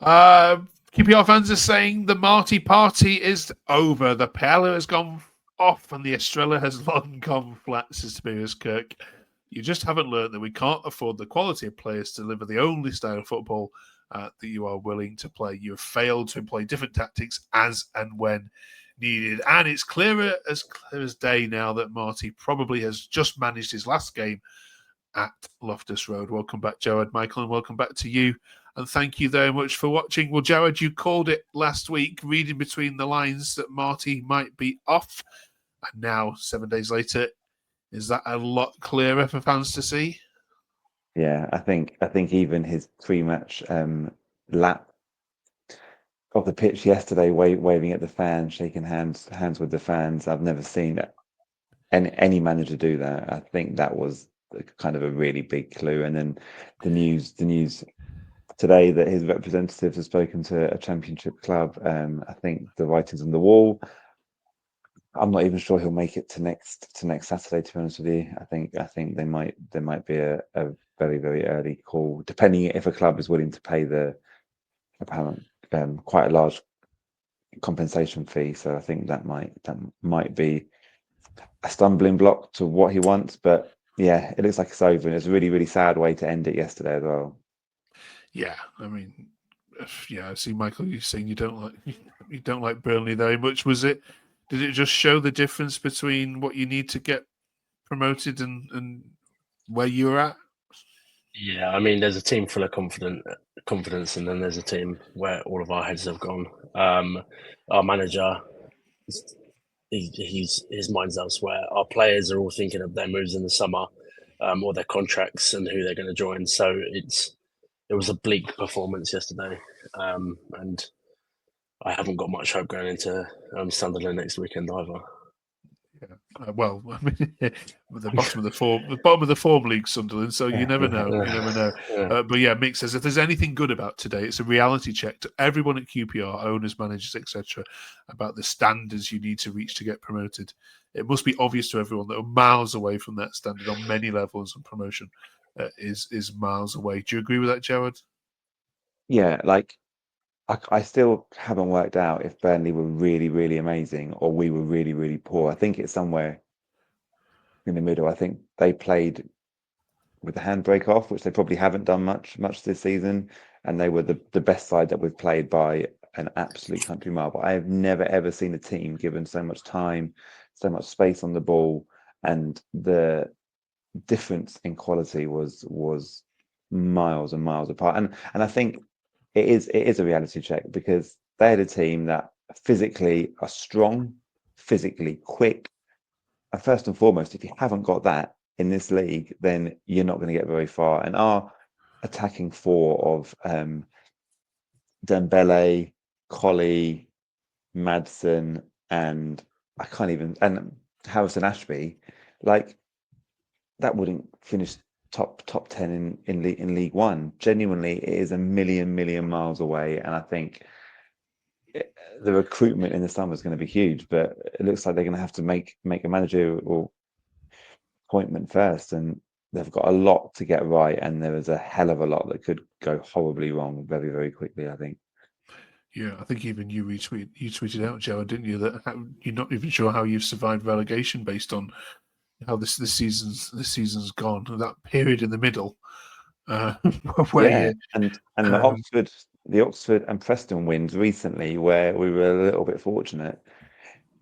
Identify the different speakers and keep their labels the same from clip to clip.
Speaker 1: QPR fans are saying the Marti party is over. The Paella has gone off and the Estrella has long gone flat, says Tobias Kirk. You just haven't learned that we can't afford the quality of players to deliver the only style of football that you are willing to play. You have failed to employ different tactics as and when needed. And it's clear as day now that Marti probably has just managed his last game at Loftus Road. Welcome back, Jared, Michael, and welcome back to you. And thank you very much for watching. Well, Jared, you called it last week, reading between the lines that Marti might be off. And now, 7 days later, is that a lot clearer for fans to see?
Speaker 2: Yeah, I think even his pre-match lap of the pitch yesterday, waving at the fans, shaking hands with the fans. I've never seen any manager do that. I think that was kind of a really big clue. And then the news today that his representatives have spoken to a championship club. I think the writing's on the wall. I'm not even sure he'll make it to next Saturday. To be honest with you, I think there might be a very, very early call, depending if a club is willing to pay the apparent quite a large compensation fee. So I think that might be a stumbling block to what he wants. But yeah, it looks like it's over, and it's a really, really sad way to end it yesterday as well.
Speaker 1: Yeah, I mean, I see, Michael, you're saying you don't like Burnley very much. Did it just show the difference between what you need to get promoted and where you're at?
Speaker 3: Yeah, I mean, there's a team full of confidence, and then there's a team where all of our heads have gone. Our manager, his mind's elsewhere. Our players are all thinking of their moves in the summer, or their contracts and who they're going to join. So it was a bleak performance yesterday, and I haven't got much hope going into Sunderland next weekend either.
Speaker 1: Yeah. Well, I mean, the bottom of the form league, Sunderland. So you never know. You never know.
Speaker 3: Yeah.
Speaker 1: But yeah, Mick says if there's anything good about today, it's a reality check to everyone at QPR, owners, managers, etc., about the standards you need to reach to get promoted. It must be obvious to everyone that we're miles away from that standard on many levels, and promotion is miles away. Do you agree with that, Jared?
Speaker 2: Yeah, like I still haven't worked out if Burnley were really, really amazing or we were really, really poor. I think it's somewhere in the middle. I think they played with the handbrake off, which they probably haven't done much this season, and they were the best side that we've played by an absolute country mile. But I have never ever seen a team given so much time, so much space on the ball, and the difference in quality was miles and miles apart. And I think it is a reality check because they had a team that physically are strong, physically quick. And first and foremost, if you haven't got that in this league, then you're not going to get very far. And our attacking four of Dembele, Colley, Madsen, and and Harrison Ashby, like that wouldn't finish top 10 in League One. Genuinely, it is a million miles away, and I think the recruitment in the summer is going to be huge. But it looks like they're going to have to make a managerial appointment first, and they've got a lot to get right, and there is a hell of a lot that could go horribly wrong very, very quickly, I think.
Speaker 1: Yeah, I think even you tweeted out, Joe, didn't you, that you're not even sure how you've survived relegation based on how this season's gone. That period in the middle, where
Speaker 2: and the Oxford and Preston wins recently, where we were a little bit fortunate.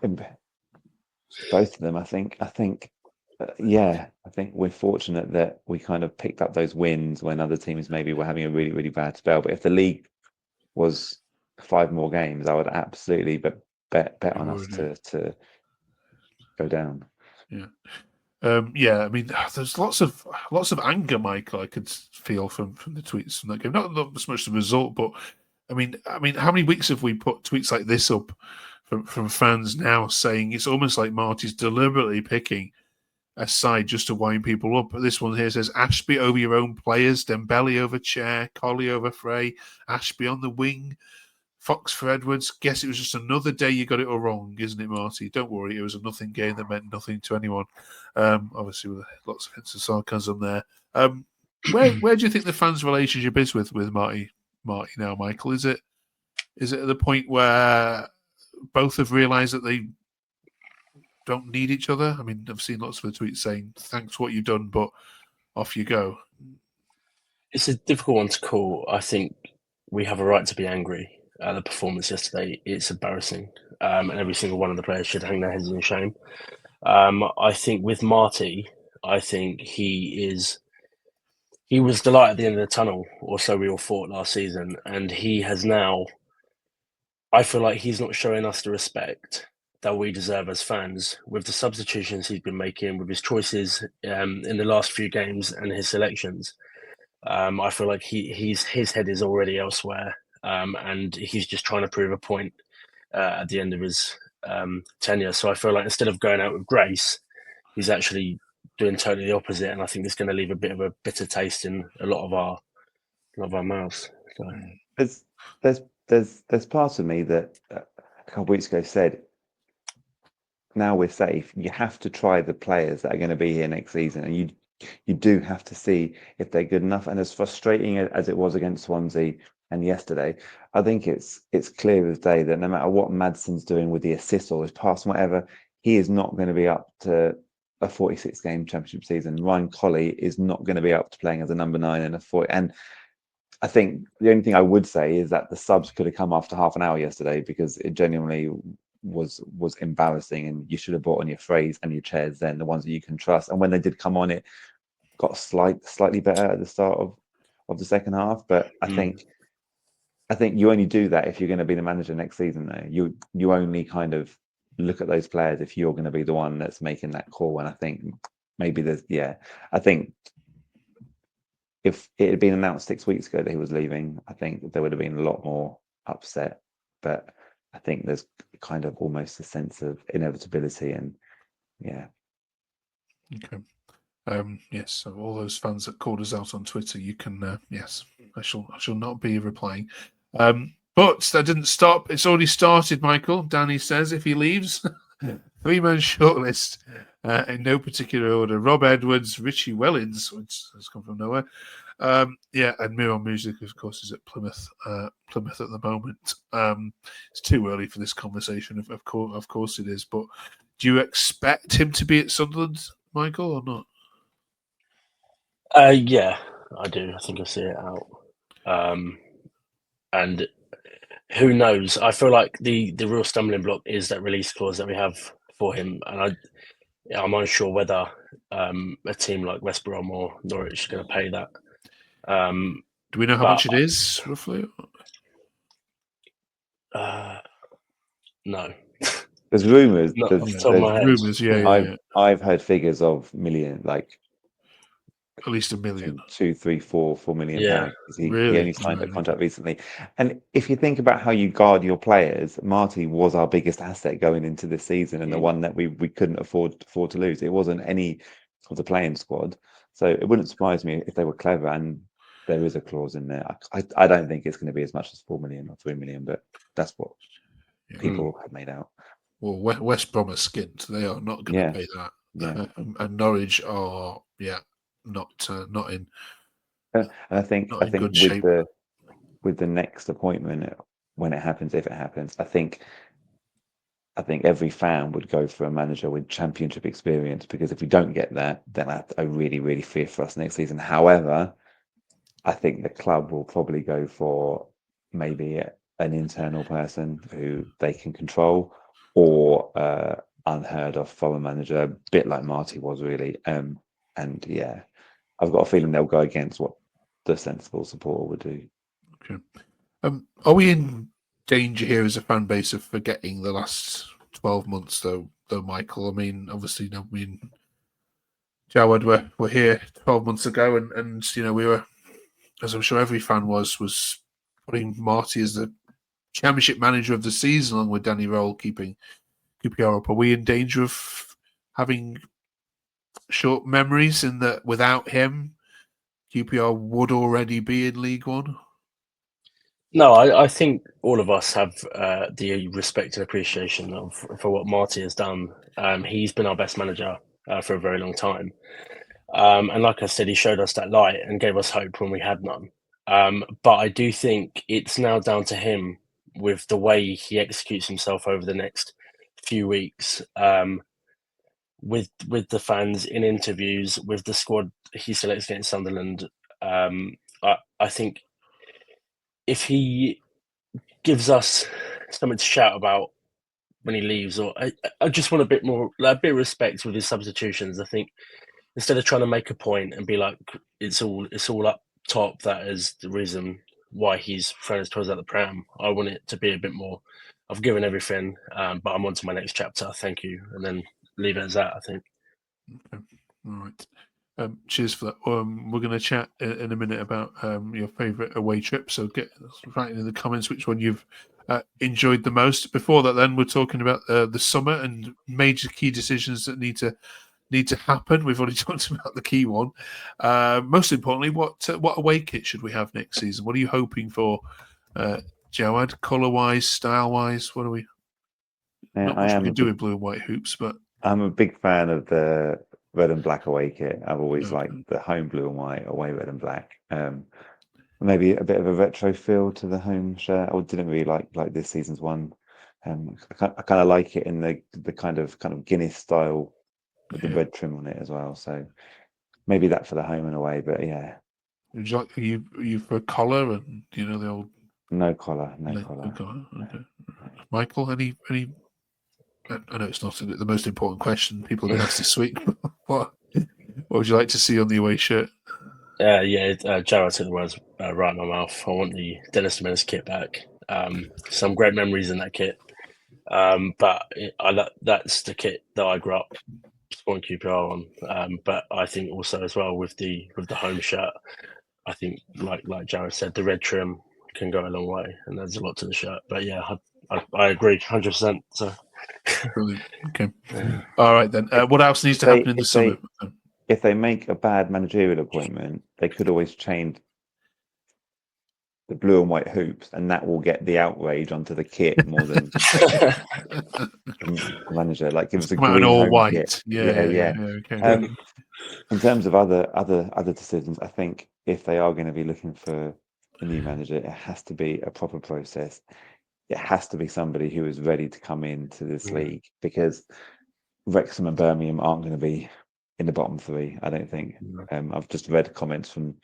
Speaker 2: Both of them, I think. I think we're fortunate that we kind of picked up those wins when other teams maybe were having a really, really bad spell. But if the league was 5 more games, I would absolutely bet on us to go down.
Speaker 1: Yeah. I mean, there's lots of anger, Michael. I could feel from the tweets from that game. Not so much the result, but I mean, how many weeks have we put tweets like this up from fans now saying it's almost like Marty's deliberately picking a side just to wind people up? This one here says Ashby over your own players, Dembele over Chair, Colley over Frey, Ashby on the wing, Fox for Edwards. Guess it was just another day you got it all wrong, isn't it, Marty? Don't worry, it was a nothing game that meant nothing to anyone. Obviously, with lots of hints of sarcasm there. Where do you think the fans' relationship is with Marty, Marty now, Michael? Is it at the point where both have realised that they don't need each other? I mean, I've seen lots of the tweets saying, thanks for what you've done, but off you go.
Speaker 3: It's a difficult one to call. I think we have a right to be angry at the performance yesterday. It's embarrassing. And every single one of the players should hang their heads in shame. I think with Marti, I think he was the light at the end of the tunnel, or so we all thought last season. And he has now, I feel like he's not showing us the respect that we deserve as fans with the substitutions he's been making, with his choices in the last few games and his selections. I feel like his head is already elsewhere, and he's just trying to prove a point at the end of his tenure. So I feel like instead of going out with grace, he's actually doing totally the opposite, and I think it's going to leave a bit of a bitter taste in a lot of our mouths. So.
Speaker 2: There's part of me that a couple of weeks ago said, now we're safe. You have to try the players that are going to be here next season, and you do have to see if they're good enough. And as frustrating as it was against Swansea and yesterday, I think it's clear as day that no matter what Madson's doing with the assist or his pass, whatever, he is not going to be up to a 46-game championship season. Ryan Colley is not going to be up to playing as a number 9 in a 40. And I think the only thing I would say is that the subs could have come after half an hour yesterday, because it genuinely was embarrassing, and you should have brought on your phrase and your chairs then, the ones that you can trust. And when they did come on, it got slightly better at the start of the second half. But I think you only do that if you're going to be the manager next season, though. You only kind of look at those players if you're going to be the one that's making that call. And I think maybe I think if it had been announced 6 weeks ago that he was leaving, I think there would have been a lot more upset. But I think there's kind of almost a sense of inevitability, and
Speaker 1: Okay. Yes, so all those fans that called us out on Twitter, you can, yes, I shall not be replying. But that didn't stop. It's already started, Michael. Danny says if he leaves, 3-man shortlist in no particular order. Rob Edwards, Richie Wellens, which has come from nowhere. And Miron Music, of course, is at Plymouth at the moment. It's too early for this conversation, of course it is. But do you expect him to be at Sunderland, Michael, or not?
Speaker 3: Yeah, I do. I think I see it out. And who knows? I feel like the real stumbling block is that release clause that we have for him, and I'm unsure whether a team like West Brom or Norwich are going to pay that.
Speaker 1: Do we know how much it is, roughly?
Speaker 3: No.
Speaker 2: There's rumours.
Speaker 3: There's rumours,
Speaker 2: I've heard figures of million, like
Speaker 1: at least $1 million.
Speaker 2: 2, 3, 4 million pounds. He only signed a contract recently. And if you think about how you guard your players, Marti was our biggest asset going into this season, and the one that we couldn't afford to lose. It wasn't any of the playing squad. So it wouldn't surprise me if they were clever, and there is a clause in there. I don't think it's going to be as much as 4 million or 3 million, but that's what people have made out.
Speaker 1: Well, West Brom are skint. They are not going to pay that.
Speaker 2: Yeah.
Speaker 1: And Norwich are, not in.
Speaker 2: And I think with the next appointment, when it happens, if it happens, I think every fan would go for a manager with championship experience, because if we don't get that, then I really, really fear for us next season. However, I think the club will probably go for maybe an internal person who they can control, or unheard of foreign manager, a bit like Marti was really. I've got a feeling they'll go against what the sensible supporter would do.
Speaker 1: Okay. Are we in danger here as a fan base of forgetting the last 12 months, though, Michael? I mean, obviously, Jawad were here 12 months ago, and we were, as I'm sure every fan was putting Marti as the championship manager of the season, along with Danny Roll keeping QPR up. Are we in danger of having short memories in that without him, QPR would already be in League One?
Speaker 3: No, I think all of us have the respect and appreciation for what Marti has done. He's been our best manager for a very long time. And like I said, he showed us that light and gave us hope when we had none. But I do think it's now down to him with the way he executes himself over the next few weeks, with the fans, in interviews, with the squad he selects against Sunderland. I think if he gives us something to shout about when he leaves, or I just want a bit of respect with his substitutions. I think instead of trying to make a point and be like it's all up top, that is the reason why he's thrown his toys out the pram. I want it to be a bit more. I've given everything, but I'm on to my next chapter. Thank you, and then leave it as that, I think.
Speaker 1: Okay. All right. Cheers for that. We're going to chat in a minute about your favourite away trip. So get right in the comments which one you've enjoyed the most. Before that, then we're talking about the summer and major key decisions that need to happen. We've already talked about the key one. Most importantly, what away kit should we have next season? What are you hoping for, Jawad? Colour wise, style wise, what are we?
Speaker 2: Yeah,
Speaker 1: Not much we can do with blue and white hoops, but
Speaker 2: I'm a big fan of the red and black away kit. I've always liked the home blue and white, away red and black. Maybe a bit of a retro feel to the home shirt. I didn't really like this season's one. I kind of like it in the kind of Guinness style with the red trim on it as well. So maybe that for the home and away. But yeah,
Speaker 1: would you like you for collar and the old
Speaker 2: no collar.
Speaker 1: Okay. Michael, any? I know it's not the most important question people have been asked this week. What would you like to see on the away shirt?
Speaker 3: Jared took the words right in my mouth. I want the Dennis Menace kit back. Some great memories in that kit. But that's the kit that I grew up supporting QPR on. But I think also as well with the home shirt, I think like Jared said, the red trim can go a long way, and there's a lot to the shirt. But yeah, I agree 100%. So.
Speaker 1: Brilliant. Okay. All right then. What else needs to happen in the summer?
Speaker 2: If they make a bad managerial appointment, they could always change the blue and white hoops, and that will get the outrage onto the kit more than the manager. Like give us a green
Speaker 1: all
Speaker 2: home
Speaker 1: white.
Speaker 2: Kit.
Speaker 1: Yeah. Okay.
Speaker 2: In terms of other decisions, I think if they are going to be looking for a new manager, it has to be a proper process. It has to be somebody who is ready to come into this league, because Wrexham and Birmingham aren't going to be in the bottom three, I don't think. I've just read comments from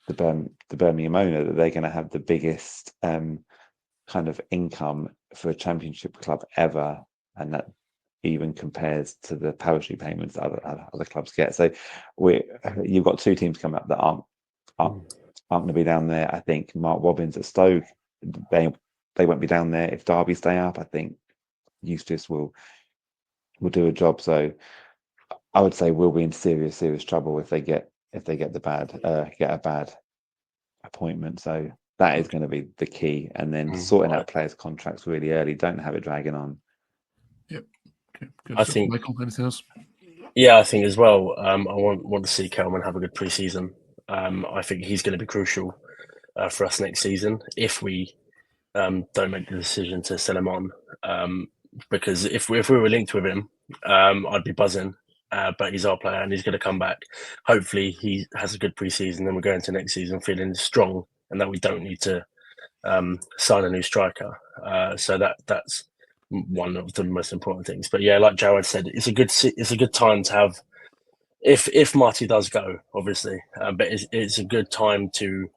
Speaker 2: the Birmingham owner that they're going to have the biggest kind of income for a championship club ever, and that even compares to the parachute payments that other clubs get. So you've got two teams coming up that aren't going to be down there. I think Mark Robbins at Stoke, they won't be down there. If Derby stay up, I think Eustace will do a job. So I would say we'll be in serious trouble if they get a bad appointment. So that is going to be the key, and then sorting out players' contracts really early. Don't have it dragging on.
Speaker 1: Yep. Okay. Good.
Speaker 3: I think
Speaker 1: Michael, anything else?
Speaker 3: Yeah, I think as well. I want to see Kelman have a good pre-season. I think he's going to be crucial for us next season if we don't make the decision to sell him on. Because if we were linked with him, I'd be buzzing. But he's our player and he's going to come back. Hopefully, he has a good pre-season, and we're going to next season feeling strong, and that we don't need to sign a new striker. So that's one of the most important things. But yeah, like Jared said, it's a good time to have. If Marti does go, obviously, but it's a good time to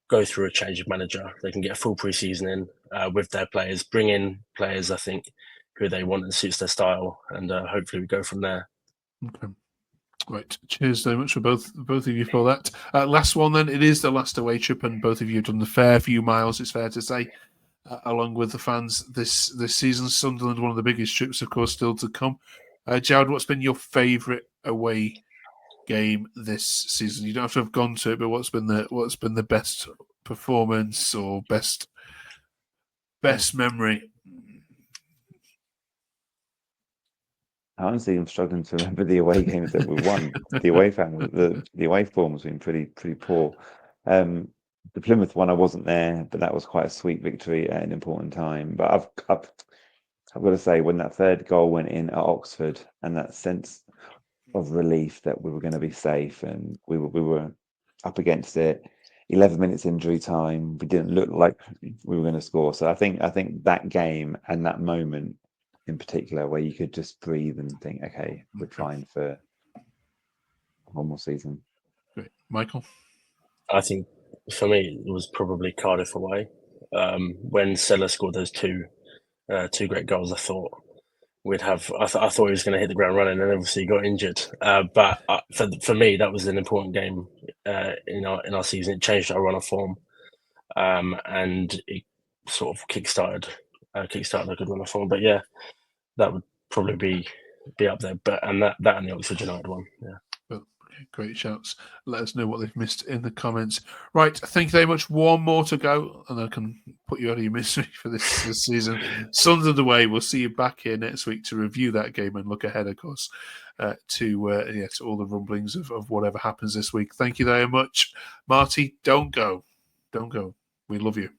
Speaker 3: go through a change of manager. They can get a full pre-season in with their players, bring in players, I think, who they want and suits their style, and hopefully we go from there.
Speaker 1: Okay. Right. Cheers very much for both of you for that. Last one then. It is the last away trip, and both of you have done the fair few miles, it's fair to say, along with the fans this season. Sunderland, one of the biggest trips, of course, still to come. Jared, what's been your favourite away game this season? You don't have to have gone to it, but what's been the best performance or best memory?
Speaker 2: Honestly, I'm struggling to remember the away games that we won. The away form has been pretty poor. The Plymouth one, I wasn't there, but that was quite a sweet victory at an important time. But I've got to say, when that third goal went in at Oxford, and that sense of relief that we were going to be safe and we were up against it, 11 minutes injury time. We didn't look like we were going to score. So I think that game and that moment in particular, where you could just breathe and think, okay, we're trying for one more season.
Speaker 1: Great. Michael?
Speaker 3: I think for me, it was probably Cardiff away. When Sella scored those two great goals, I thought we'd have. I thought he was going to hit the ground running, and obviously he got injured. But for me, that was an important game in our season. It changed our run of form, and it sort of kickstarted a good run of form. But yeah, that would probably be up there. But that and the Oxford United one, yeah.
Speaker 1: Well, okay, great shouts. Let us know what they've missed in the comments. Right, thank you very much. One more to go, and I can put you out of your misery for this season. Sunderland away. We'll see you back here next week to review that game and look ahead, of course, to all the rumblings of whatever happens this week. Thank you very much. Marty, don't go. Don't go. We love you.